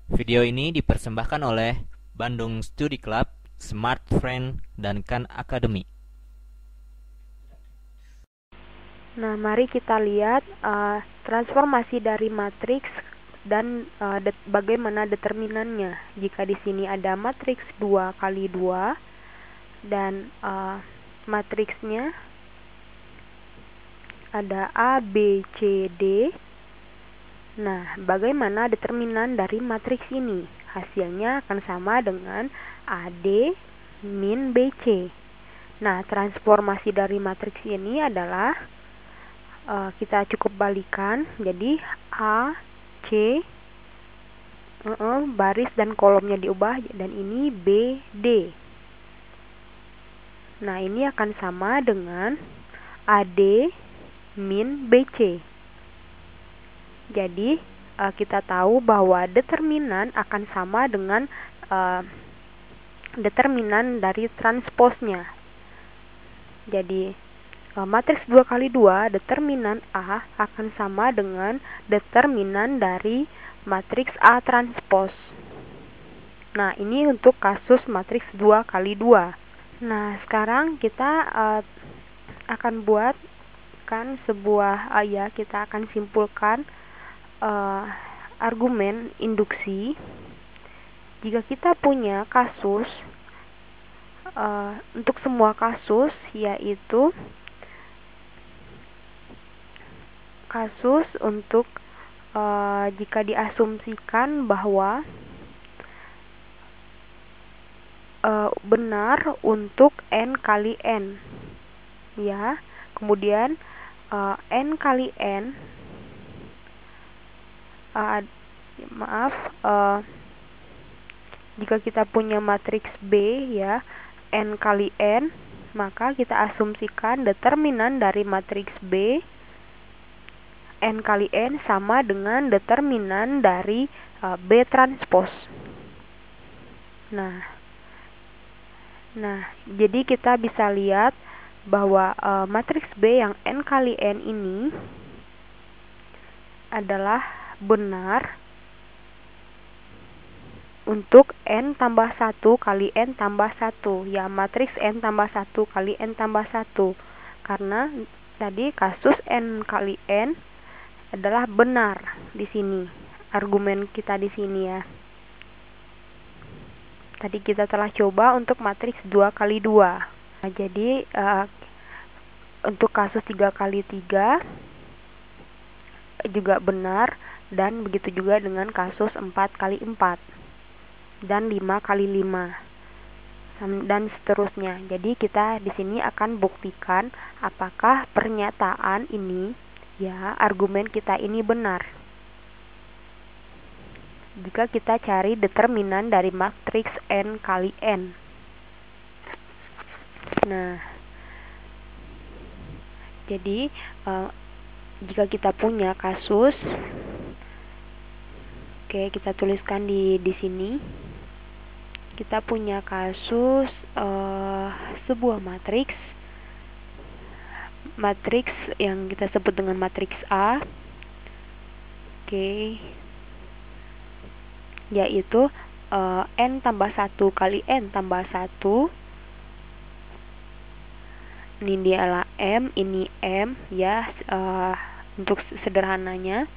Video ini dipersembahkan oleh Bandung Study Club, Smart Friend, dan Khan Academy. Nah, mari kita lihat transformasi dari matriks dan bagaimana determinannya. Jika di sini ada matriks 2 kali 2 dan matriksnya ada A, B, C, D. Nah, bagaimana determinan dari matriks ini? Hasilnya akan sama dengan AD min BC. Nah, transformasi dari matriks ini adalah kita cukup balikan, jadi A, C, baris dan kolomnya diubah, dan ini B, D. Nah, ini akan sama dengan AD min BC. Jadi, kita tahu bahwa determinan akan sama dengan determinan dari transposnya. Jadi, matriks 2 kali 2, determinan A akan sama dengan determinan dari matriks A transpos. Nah, ini untuk kasus matriks 2 kali 2. Nah, sekarang kita akan buatkan sebuah kita akan simpulkan argumen induksi. Jika kita punya kasus untuk semua kasus, yaitu kasus untuk jika diasumsikan bahwa benar untuk n kali n, ya. Kemudian n kali n, jika kita punya matriks B, ya, n kali n, maka kita asumsikan determinan dari matriks B n kali n sama dengan determinan dari B transpos. Nah, jadi kita bisa lihat bahwa matriks B yang n kali n ini adalah benar untuk n tambah 1 kali n tambah 1, ya, matriks n tambah 1 kali n tambah 1. Karena tadi kasus n kali n adalah benar di sini. Argumen kita di sini, ya. Tadi kita telah coba untuk matriks 2 kali 2. Nah, jadi untuk kasus 3 kali 3 juga benar, dan begitu juga dengan kasus 4 kali 4 dan 5 kali 5 dan seterusnya. Jadi kita di sini akan buktikan apakah pernyataan ini, ya, argumen kita ini benar. Jika kita cari determinan dari matriks n kali n. Nah, jadi jika kita punya kasus, oke, kita tuliskan di sini. Kita punya kasus sebuah matriks yang kita sebut dengan matriks A, oke, yaitu n tambah 1 kali n tambah 1. Ini adalah M, ini M, ya. Untuk sederhananya,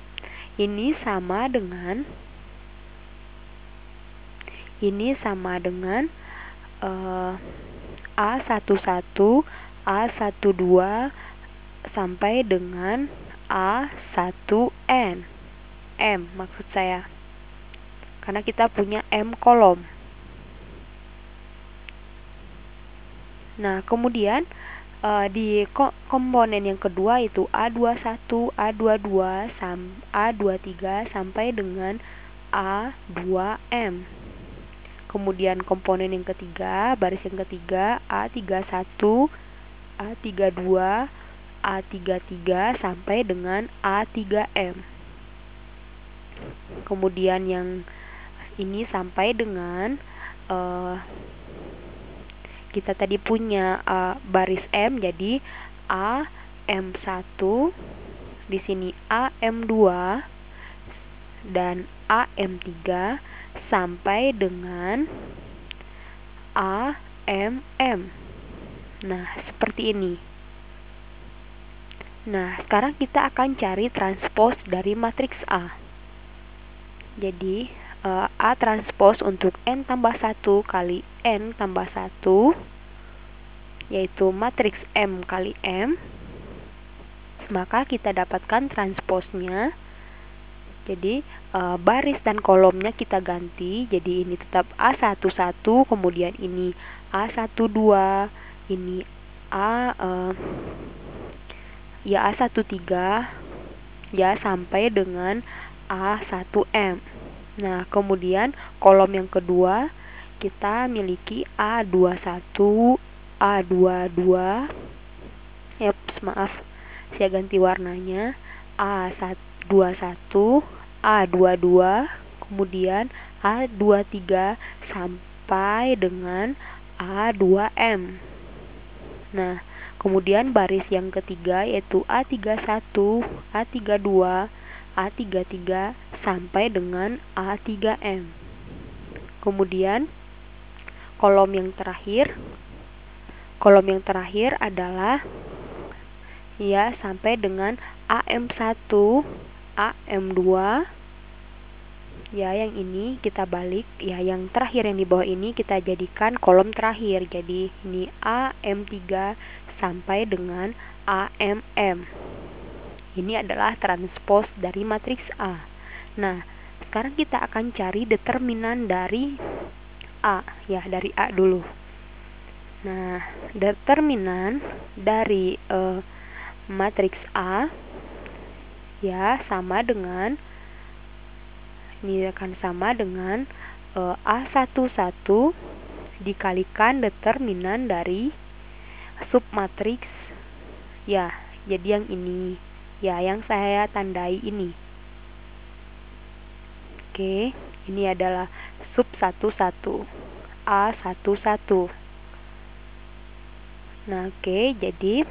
ini sama dengan A11, A12 sampai dengan A1N. M maksud saya. Karena kita punya M kolom. Nah, kemudian di komponen yang kedua itu A21, A22, A23 sampai dengan A2M. Kemudian komponen yang ketiga, baris yang ketiga, A31, A32, A33 sampai dengan A3M. Kemudian yang ini sampai dengan kita tadi punya baris M, jadi AM1, di sini AM2, dan AM3 sampai dengan AMM. Nah, seperti ini. Nah, sekarang kita akan cari transpos dari matriks A. Jadi, A transpos untuk N tambah 1 kali N tambah 1, yaitu matriks M kali M. Maka kita dapatkan transposnya. Jadi, baris dan kolomnya kita ganti. Jadi, ini tetap A11, kemudian ini A12, ini A13, ya, sampai dengan A1M. Nah, kemudian kolom yang kedua kita miliki A21, A22. Maaf, saya ganti warnanya. A21, A22, kemudian A23 sampai dengan A2M. Nah, kemudian baris yang ketiga yaitu A31, A32, A33 sampai dengan A3M. Kemudian kolom yang terakhir adalah, ya, sampai dengan AM1, AM2. Ya, yang ini kita balik. Ya, yang terakhir yang di bawah ini kita jadikan kolom terakhir. Jadi, ini AM3 sampai dengan AMM. Ini adalah transpos dari matriks A. Nah, sekarang kita akan cari determinan dari A. Ya, dari A dulu. Nah, determinan dari matriks A, ya, sama dengan, ini akan sama dengan A11 dikalikan determinan dari submatriks, ya, jadi yang ini, ya, yang saya tandai ini. Oke, ini adalah sub 11, A11. Nah, oke, jadi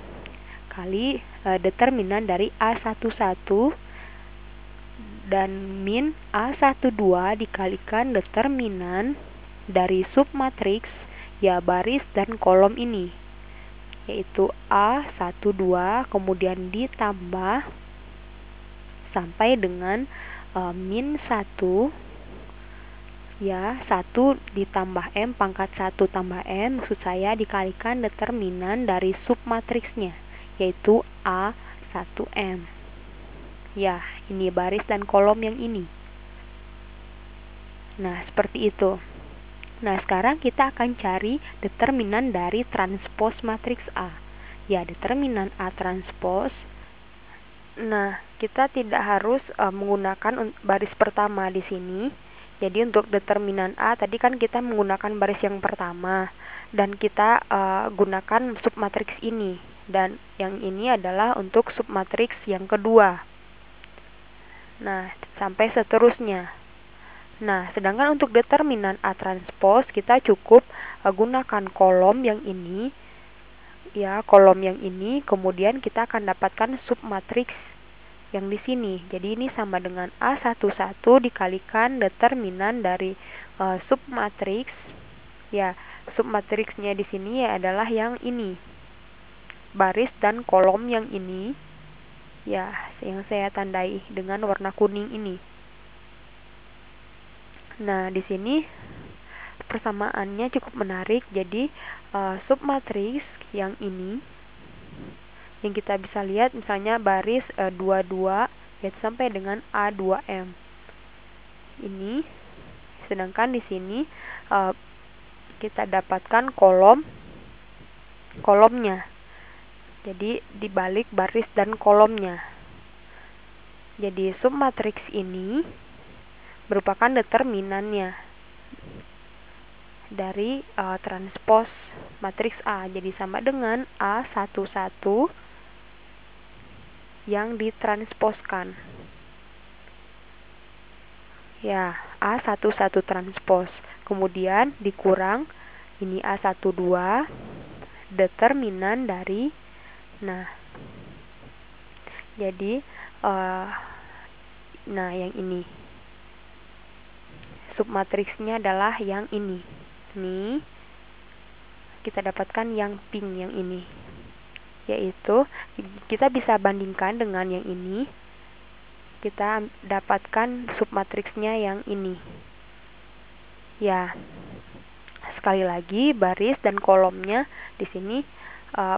kali determinan dari A11 dan min A12 dikalikan determinan dari submatriks, ya, baris dan kolom ini, yaitu A12, kemudian ditambah sampai dengan min 1, ya, 1 ditambah M pangkat 1 tambah M, maksud saya dikalikan determinan dari submatriksnya, yaitu A1M. Ya, ini baris dan kolom yang ini. Nah, seperti itu. Nah, sekarang kita akan cari determinan dari transpos matriks A. Ya, determinan A transpos. Nah, kita tidak harus menggunakan baris pertama di sini. Jadi, untuk determinan A, tadi kan kita menggunakan baris yang pertama. Dan kita gunakan submatriks ini. Dan yang ini adalah untuk submatriks yang kedua. Nah, sampai seterusnya. Nah, sedangkan untuk determinan A transpos kita cukup gunakan kolom yang ini, ya, kolom yang ini, kemudian kita akan dapatkan submatriks yang di sini. Jadi ini sama dengan A11 dikalikan determinan dari submatriks, ya, submatriksnya di sini adalah yang ini, baris dan kolom yang ini. Ya, yang saya tandai dengan warna kuning ini. Nah, di sini persamaannya cukup menarik. Jadi, submatriks yang ini, yang kita bisa lihat misalnya baris 22, yaitu sampai dengan A2M. Ini, sedangkan di sini kita dapatkan kolomnya. Jadi dibalik baris dan kolomnya. Jadi submatriks ini merupakan determinannya dari transpos matriks A. Jadi sama dengan A11 yang ditransposkan. Ya, A11 transpos. Kemudian dikurang ini A12 determinan dari, nah, jadi nah, yang ini, submatriksnya adalah yang ini. Nih, kita dapatkan yang pink yang ini. Yaitu, kita bisa bandingkan dengan yang ini. Kita dapatkan submatriksnya yang ini. Ya, sekali lagi baris dan kolomnya di sini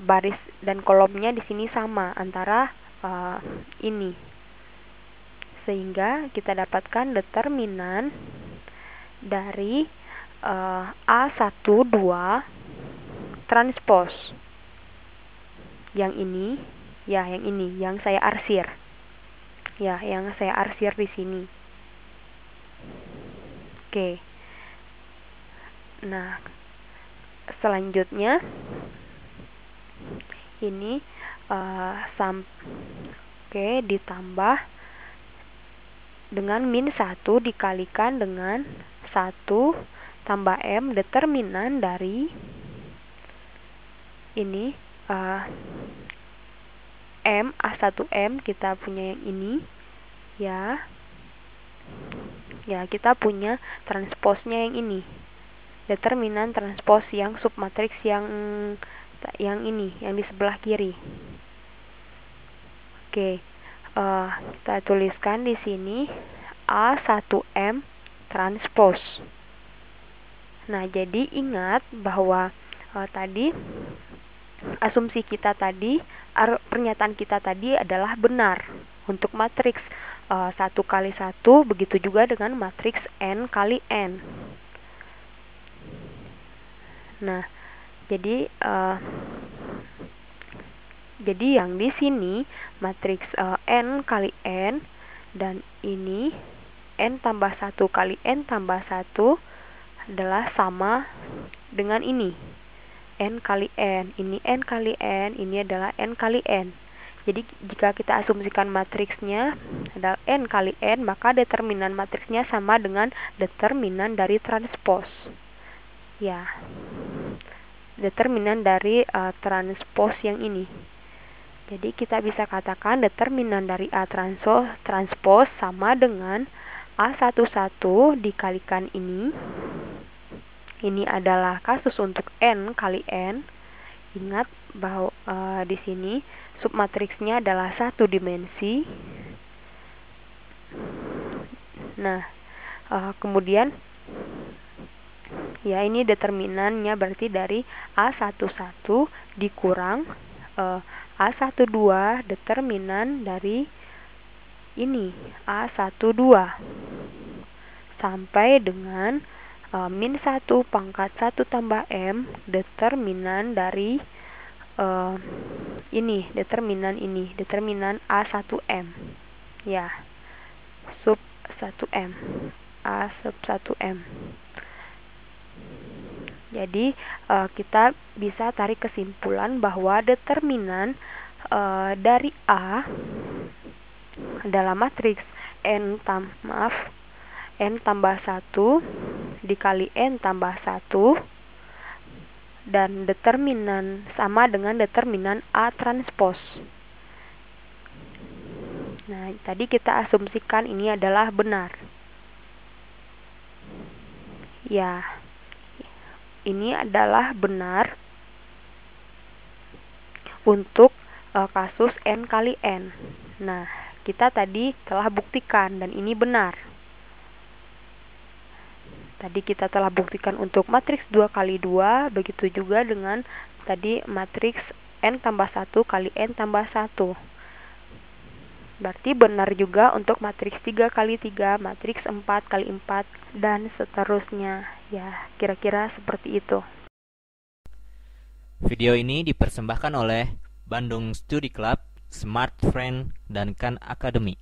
baris dan kolomnya di sini sama antara ini. Sehingga kita dapatkan determinan dari A12 transpose. Yang ini, ya yang ini, yang saya arsir. Ya, yang saya arsir di sini. Oke. Nah, selanjutnya ini ditambah dengan min 1 dikalikan dengan 1 tambah M determinan dari ini M A1M, kita punya yang ini ya. Ya, kita punya transposnya yang ini. Determinan transpos yang submatriks yang ini, yang di sebelah kiri. Oke. Kita tuliskan di sini A1M transpose. Nah, jadi ingat bahwa tadi asumsi kita tadi, pernyataan kita tadi adalah benar untuk matriks 1 kali 1, begitu juga dengan matriks N kali N. Nah, jadi yang di sini matriks N kali N dan ini N tambah 1 kali N tambah 1 adalah sama dengan ini. N kali N, ini N kali N, ini adalah N kali N. Jadi jika kita asumsikan matriksnya adalah N kali N, maka determinan matriksnya sama dengan determinan dari transpos. Ya, determinan dari transpos yang ini. Jadi kita bisa katakan determinan dari A transpos sama dengan A11 dikalikan ini. Ini adalah kasus untuk N kali N. Ingat bahwa di sini submatriksnya adalah 1 dimensi. Nah, kemudian ya ini determinannya berarti dari A11 dikurang A12 determinan dari ini A12 sampai dengan min 1 pangkat 1 tambah M determinan dari determinan A1M. Ya, sub 1M. A sub 1M. Jadi kita bisa tarik kesimpulan bahwa determinan dari A adalah matriks N tambah 1 dikali N tambah 1 dan determinan sama dengan determinan A transpos. Nah, tadi kita asumsikan ini adalah benar. Ya, ini adalah benar untuk kasus N kali N. Nah, kita tadi telah buktikan dan ini benar. Tadi kita telah buktikan untuk matriks 2 kali 2, begitu juga dengan tadi matriks N tambah 1 kali N tambah 1. Berarti benar juga untuk matriks 3 kali 3, matriks 4 kali 4, dan seterusnya. Ya, kira-kira seperti itu. Video ini dipersembahkan oleh Bandung Study Club, Smart Friend, dan Khan Academy.